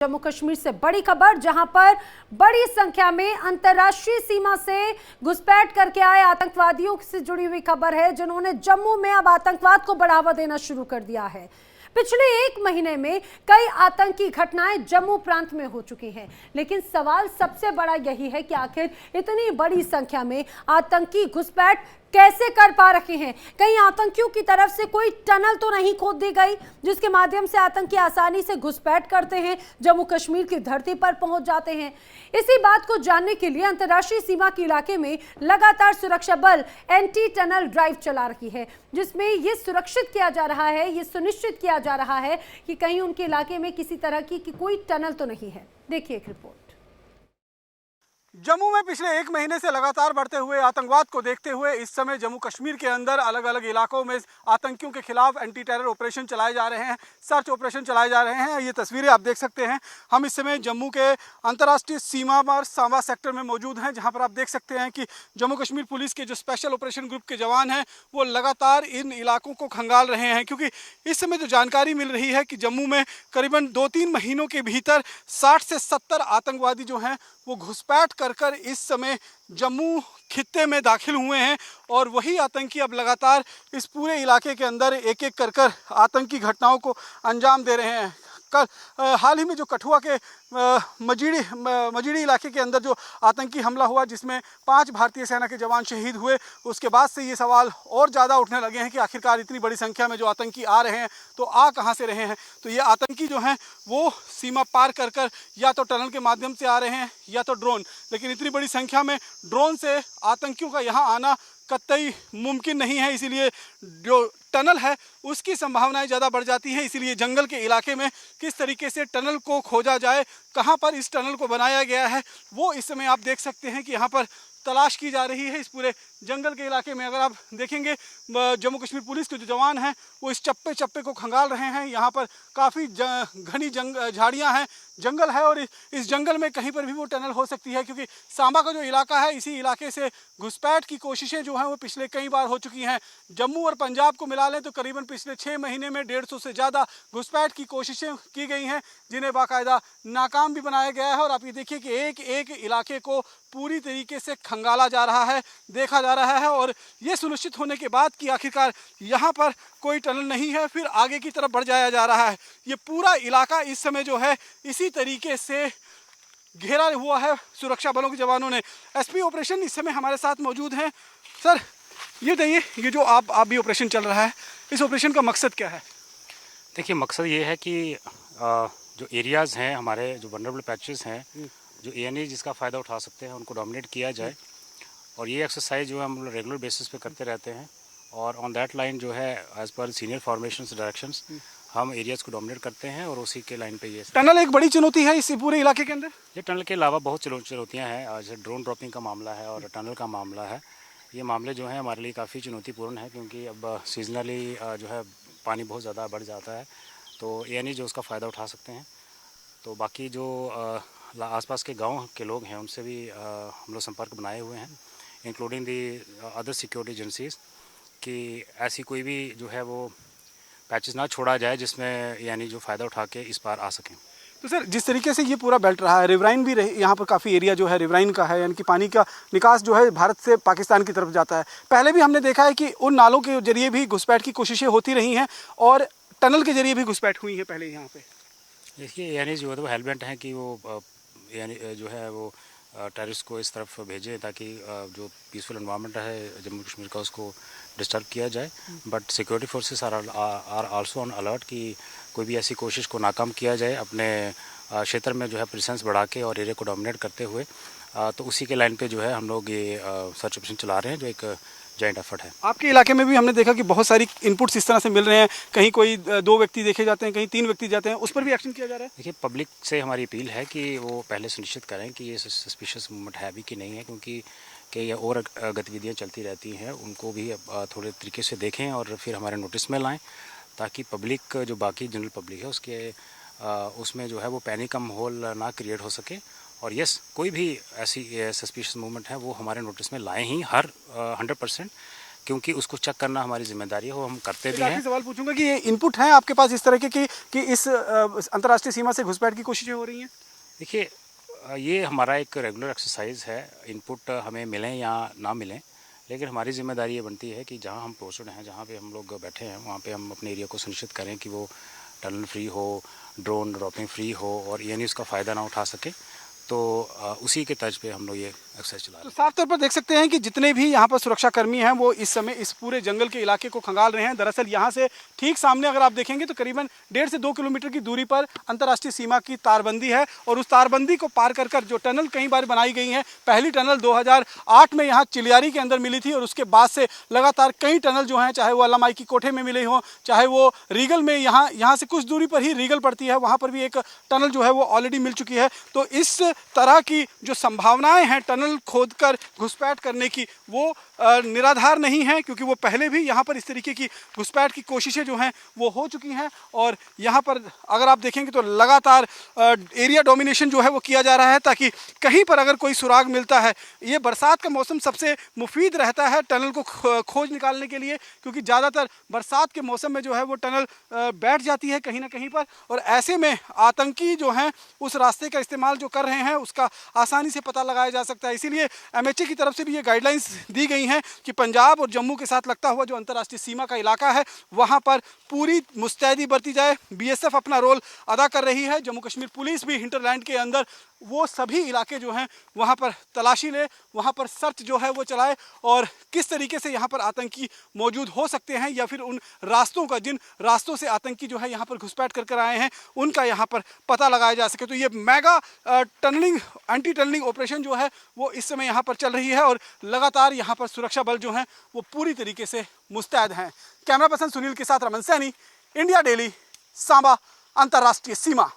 जम्मू कश्मीर से बड़ी खबर, जहां पर बड़ी संख्या में अंतर्राष्ट्रीय सीमा से घुसपैठ करके आए आतंकवादियों से जुड़ी हुई खबर है, जिन्होंने जम्मू में अब आतंकवाद को बढ़ावा देना शुरू कर दिया है। पिछले एक महीने में कई आतंकी घटनाएं जम्मू प्रांत में हो चुकी हैं, लेकिन सवाल सबसे बड़ा यही है कि आखिर इतनी बड़ी संख्या में आतंकी घुसपैठ कैसे कर पा रहे हैं। कहीं आतंकियों की तरफ से कोई टनल तो नहीं खोद दी गई जिसके माध्यम से आतंकी आसानी से घुसपैठ करते हैं, जम्मू कश्मीर की धरती पर पहुंच जाते हैं। इसी बात को जानने के लिए अंतर्राष्ट्रीय सीमा के इलाके में लगातार सुरक्षा बल एंटी टनल ड्राइव चला रही है, जिसमें यह सुरक्षित किया जा रहा है, यह सुनिश्चित किया जा रहा है कि कहीं उनके इलाके में किसी तरह की कोई टनल तो नहीं है। देखिए एक रिपोर्ट। जम्मू में पिछले एक महीने से लगातार बढ़ते हुए आतंकवाद को देखते हुए इस समय जम्मू कश्मीर के अंदर अलग अलग इलाकों में आतंकियों के खिलाफ एंटी टेरर ऑपरेशन चलाए जा रहे हैं, सर्च ऑपरेशन चलाए जा रहे हैं। ये तस्वीरें आप देख सकते हैं। हम इस समय जम्मू के अंतर्राष्ट्रीय सीमा पर सांबा सेक्टर में मौजूद हैं, जहां पर आप देख सकते हैं कि जम्मू कश्मीर पुलिस के जो स्पेशल ऑपरेशन ग्रुप के जवान हैं वो लगातार इन इलाकों को खंगाल रहे हैं, क्योंकि इस समय जो जानकारी मिल रही है कि जम्मू में करीबन 2-3 महीनों के भीतर 60 से 70 आतंकवादी जो हैं वो घुसपैठ कर इस समय जम्मू खित्ते में दाखिल हुए हैं, और वही आतंकी अब लगातार इस पूरे इलाके के अंदर एक एक कर आतंकी घटनाओं को अंजाम दे रहे हैं। कल हाल ही में जो कठुआ के मजीड़ी इलाके के अंदर जो आतंकी हमला हुआ, जिसमें 5 भारतीय सेना के जवान शहीद हुए, उसके बाद से ये सवाल और ज़्यादा उठने लगे हैं कि आखिरकार इतनी बड़ी संख्या में जो आतंकी आ रहे हैं तो आ कहाँ से रहे हैं। तो ये आतंकी जो हैं वो सीमा पार कर या तो टनल के माध्यम से आ रहे हैं या तो ड्रोन, लेकिन इतनी बड़ी संख्या में ड्रोन से आतंकियों का यहाँ आना कतई मुमकिन नहीं है। इसीलिए जो टनल है उसकी संभावनाएं ज़्यादा बढ़ जाती हैं। इसीलिए जंगल के इलाके में किस तरीके से टनल को खोजा जाए, कहां पर इस टनल को बनाया गया है, वो इस समय आप देख सकते हैं कि यहां पर तलाश की जा रही है। इस पूरे जंगल के इलाके में अगर आप देखेंगे, जम्मू कश्मीर पुलिस के जो जवान हैं वो इस चप्पे चप्पे को खंगाल रहे हैं। यहाँ पर काफ़ी घनी झाड़ियाँ हैं, जंगल है, और इस जंगल में कहीं पर भी वो टनल हो सकती है, क्योंकि सांबा का जो इलाका है, इसी इलाके से घुसपैठ की कोशिशें जो हैं वो पिछले कई बार हो चुकी हैं। जम्मू और पंजाब को मिला लें तो करीबन पिछले 6 महीने में 150 से ज़्यादा घुसपैठ की कोशिशें की गई हैं, जिन्हें बाकायदा नाकाम भी बनाया गया है। और आप ये देखिए कि एक एक इलाके को पूरी तरीके से खंगाला जा रहा है, देखा जा रहा है, और ये सुनिश्चित होने के बाद कि आखिरकार यहाँ पर कोई टनल नहीं है, फिर आगे की तरफ बढ़ जाया जा रहा है। ये पूरा इलाका इस समय जो है इसी तरीके से घेरा हुआ है सुरक्षा बलों के जवानों ने। एसपी ऑपरेशन इस समय हमारे साथ मौजूद हैं। सर ये बताइए, ये जो आप भी ऑपरेशन चल रहा है, इस ऑपरेशन का मकसद क्या है? देखिए, मकसद ये है कि जो एरियाज़ हैं हमारे, जो वनरेबल पैचेस हैं, जो एएनए जिसका फ़ायदा उठा सकते हैं उनको डोमिनेट किया जाए। और ये एक्सरसाइज जो है हम लोग रेगुलर बेसिस पे करते रहते हैं, और ऑन दैट लाइन जो है as per senior formations directions हम एरियाज़ को डोमिनेट करते हैं, और उसी के लाइन पे ये टनल एक बड़ी चुनौती है इस पूरे इलाके के अंदर। ये टनल के अलावा बहुत चुनौतियाँ हैं, जैसे ड्रोन ड्रॉपिंग का मामला है और टनल का मामला है। ये मामले जो हैं हमारे लिए काफ़ी चुनौतीपूर्ण है, क्योंकि अब सीजनली जो है पानी बहुत ज़्यादा बढ़ जाता है, तो एएनए जो उसका फ़ायदा उठा सकते हैं। तो बाकी जो आसपास के गांव के लोग हैं उनसे भी हम लोग संपर्क बनाए हुए हैं, including the other security agencies, कि ऐसी कोई भी जो है वो पैचेस ना छोड़ा जाए जिसमें यानी जो फ़ायदा उठा के इस पार आ सकें। तो सर, जिस तरीके से ये पूरा बेल्ट रहा है, रिवराइन भी यहाँ पर काफ़ी एरिया जो है रिवराइन का है, यानी कि पानी का निकास जो है भारत से पाकिस्तान की तरफ जाता है। पहले भी हमने देखा है कि उन नालों के जरिए भी घुसपैठ की कोशिशें होती रही हैं, और टनल के जरिए भी घुसपैठ हुई है पहले यहाँ पे। देखिए, यानी जो है वो हेलमेट हैं कि वो यानी जो है वो टेररिस्ट को इस तरफ भेजें ताकि जो पीसफुल एनवायरनमेंट है जम्मू कश्मीर का उसको डिस्टर्ब किया जाए। But security forces are also on alert कि कोई भी ऐसी कोशिश को नाकाम किया जाए अपने क्षेत्र में जो है प्रेजेंस बढ़ा के और एरिया को डोमिनेट करते हुए। तो उसी के लाइन पे जो है हम लोग ये सर्च ऑपरेशन चला रहे हैं, जो एक जॉइंट एफर्ट है। आपके इलाके में भी हमने देखा कि बहुत सारी इनपुट्स इस तरह से मिल रहे हैं, कहीं कोई 2 व्यक्ति देखे जाते हैं, कहीं 3 व्यक्ति जाते हैं, उस पर भी एक्शन किया जा रहा है। देखिए, पब्लिक से हमारी अपील है कि वो पहले सुनिश्चित करें कि ये सस्पिशियस मूवमेंट है भी कि नहीं है, क्योंकि ये और गतिविधियाँ चलती रहती हैं, उनको भी थोड़े तरीके से देखें और फिर हमारे नोटिस में लाएँ, ताकि पब्लिक जो बाकी जनरल पब्लिक है उसके उसमें जो है वो पैनिक का माहौल ना क्रिएट हो सके। और यस, कोई भी ऐसी सस्पिशियस मूवमेंट है वो हमारे नोटिस में लाएँ ही, हर 100% क्योंकि उसको चेक करना हमारी जिम्मेदारी है, वो हम करते भी आखिरी हैं। सवाल पूछूंगा कि ये इनपुट है आपके पास इस तरह के कि इस अंतर्राष्ट्रीय सीमा से घुसपैठ की कोशिशें हो रही हैं? देखिए ये हमारा एक रेगुलर एक्सरसाइज है, इनपुट हमें मिलें या ना मिलें, लेकिन हमारी जिम्मेदारी ये बनती है कि जहाँ हम पोस्टेड हैं, जहाँ पे हम लोग बैठे हैं, वहाँ पे हम अपने एरिया को सुनिश्चित करें कि वो टनल फ्री हो, ड्रोन ड्रॉपिंग फ्री हो और यानी उसका फ़ायदा ना उठा सके। तो उसी के तर्ज पे हम लोग ये एक्सरसाइज चला रहे हैं। तो साफ तौर पर देख सकते हैं कि जितने भी यहाँ पर सुरक्षाकर्मी हैं वो इस समय इस पूरे जंगल के इलाके को खंगाल रहे हैं। दरअसल यहाँ से ठीक सामने अगर आप देखेंगे तो करीबन 1.5 से 2 किलोमीटर की दूरी पर अंतर्राष्ट्रीय सीमा की तारबंदी है और उस तारबंदी को पार कर जो टनल कई बार बनाई गई है, पहली टनल 2008 में यहाँ चिलियारी के अंदर मिली थी और उसके बाद से लगातार कई टनल जो हैं, चाहे वो अल्लाह माई की कोठे में मिले हों, चाहे वो रीगल में यहाँ से कुछ दूरी पर ही रीगल पड़ती है, वहाँ पर भी एक टनल जो है वो ऑलरेडी मिल चुकी है। तो इस तरह की जो संभावनाएं हैं टनल खोदकर घुसपैठ करने की वो निराधार नहीं है, क्योंकि वो पहले भी यहाँ पर इस तरीके की घुसपैठ की कोशिशें जो हैं वो हो चुकी हैं। और यहाँ पर अगर आप देखेंगे तो लगातार एरिया डोमिनेशन जो है वो किया जा रहा है ताकि कहीं पर अगर कोई सुराग मिलता है, ये बरसात का मौसम सबसे मुफीद रहता है टनल को खोज निकालने के लिए, क्योंकि ज़्यादातर बरसात के मौसम में जो है वो टनल बैठ जाती है कहीं ना कहीं पर, और ऐसे में आतंकी जो हैं उस रास्ते का इस्तेमाल जो कर रहे हैं उसका आसानी से पता लगाया जा सकता है। इसीलिए MHA की तरफ से भी ये गाइडलाइंस दी गई हैं कि पंजाब और जम्मू के साथ लगता हुआ जो अंतर्राष्ट्रीय सीमा का इलाका है वहाँ पर पूरी मुस्तैदी बरती जाए। BSF अपना रोल अदा कर रही है, जम्मू कश्मीर पुलिस भी हिंटरलैंड के अंदर वो सभी इलाके जो हैं वहाँ पर तलाशी ले, वहाँ पर सर्च जो है वो चलाए और किस तरीके से यहाँ पर आतंकी मौजूद हो सकते हैं या फिर उन रास्तों का, जिन रास्तों से आतंकी जो है यहाँ पर घुसपैठ कर आए हैं, उनका यहाँ पर पता लगाया जा सके। तो ये mega tunnelling anti tunnelling operation जो है वो इस समय यहाँ पर चल रही है और लगातार यहाँ पर सुरक्षा बल जो हैं वो पूरी तरीके से मुस्तैद हैं। कैमरा पर्सन सुनील के साथ रमन सैनी, इंडिया डेली, सांबा अंतर्राष्ट्रीय सीमा।